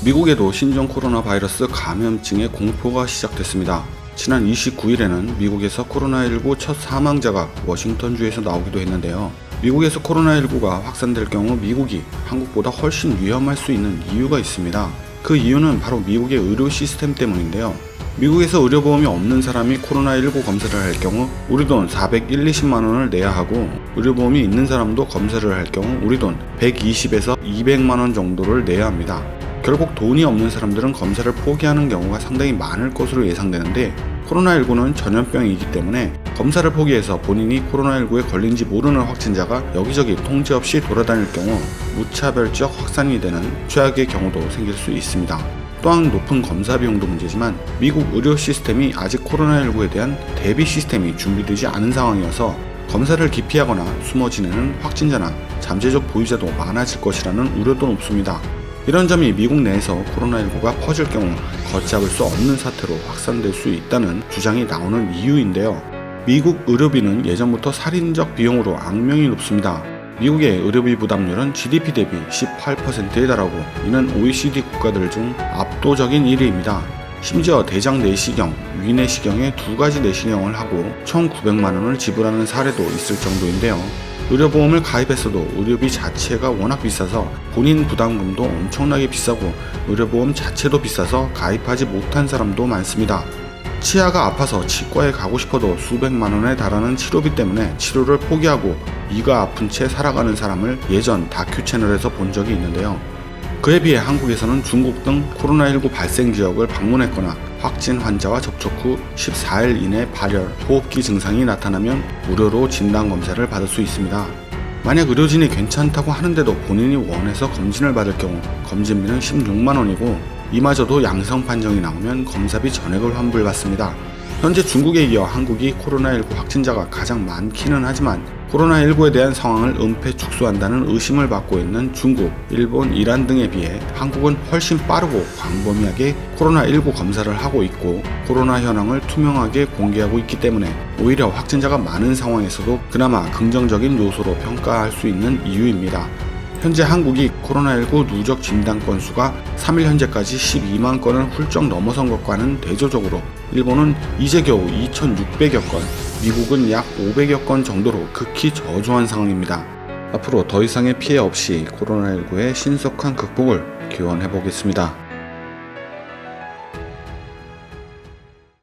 미국에도 신종 코로나 바이러스 감염증의 공포가 시작됐습니다. 지난 29일에는 미국에서 코로나19 첫 사망자가 워싱턴주에서 나오기도 했는데요. 미국에서 코로나19가 확산될 경우 미국이 한국보다 훨씬 위험할 수 있는 이유가 있습니다. 그 이유는 바로 미국의 의료 시스템 때문인데요. 미국에서 의료보험이 없는 사람이 코로나19 검사를 할 경우 우리 돈 420만 원을 내야 하고, 의료보험이 있는 사람도 검사를 할 경우 우리 돈 120에서 200만 원 정도를 내야 합니다. 결국 돈이 없는 사람들은 검사를 포기하는 경우가 상당히 많을 것으로 예상되는데, 코로나19는 전염병이기 때문에 검사를 포기해서 본인이 코로나19에 걸린지 모르는 확진자가 여기저기 통제 없이 돌아다닐 경우 무차별적 확산이 되는 최악의 경우도 생길 수 있습니다. 또한 높은 검사 비용도 문제지만 미국 의료 시스템이 아직 코로나19에 대한 대비 시스템이 준비되지 않은 상황이어서 검사를 기피하거나 숨어 지내는 확진자나 잠재적 보유자도 많아질 것이라는 우려도 높습니다. 이런 점이 미국 내에서 코로나19가 퍼질 경우 걷잡을 수 없는 사태로 확산될 수 있다는 주장이 나오는 이유인데요. 미국 의료비는 예전부터 살인적 비용으로 악명이 높습니다. 미국의 의료비 부담률은 GDP 대비 18%에 달하고 이는 OECD 국가들 중 압도적인 1위입니다. 심지어 대장 내시경, 위내시경에 2가지 내시경을 하고 1,900만 원을 지불하는 사례도 있을 정도인데요. 의료보험을 가입했어도 의료비 자체가 워낙 비싸서 본인 부담금도 엄청나게 비싸고 의료보험 자체도 비싸서 가입하지 못한 사람도 많습니다. 치아가 아파서 치과에 가고 싶어도 수백만 원에 달하는 치료비 때문에 치료를 포기하고 이가 아픈 채 살아가는 사람을 예전 다큐 채널에서 본 적이 있는데요. 그에 비해 한국에서는 중국 등 코로나19 발생 지역을 방문했거나 확진 환자와 접촉 후 14일 이내 발열, 호흡기 증상이 나타나면 무료로 진단검사를 받을 수 있습니다. 만약 의료진이 괜찮다고 하는데도 본인이 원해서 검진을 받을 경우 검진비는 16만 원이고 이마저도 양성 판정이 나오면 검사비 전액을 환불받습니다. 현재 중국에 이어 한국이 코로나19 확진자가 가장 많기는 하지만 코로나19에 대한 상황을 은폐 축소한다는 의심을 받고 있는 중국, 일본, 이란 등에 비해 한국은 훨씬 빠르고 광범위하게 코로나19 검사를 하고 있고 코로나 현황을 투명하게 공개하고 있기 때문에 오히려 확진자가 많은 상황에서도 그나마 긍정적인 요소로 평가할 수 있는 이유입니다. 현재 한국이 코로나19 누적 진단 건수가 3일 현재까지 12만 건을 훌쩍 넘어선 것과는 대조적으로 일본은 이제 겨우 2,600여 건, 미국은 약 500여 건 정도로 극히 저조한 상황입니다. 앞으로 더 이상의 피해 없이 코로나19의 신속한 극복을 기원해 보겠습니다.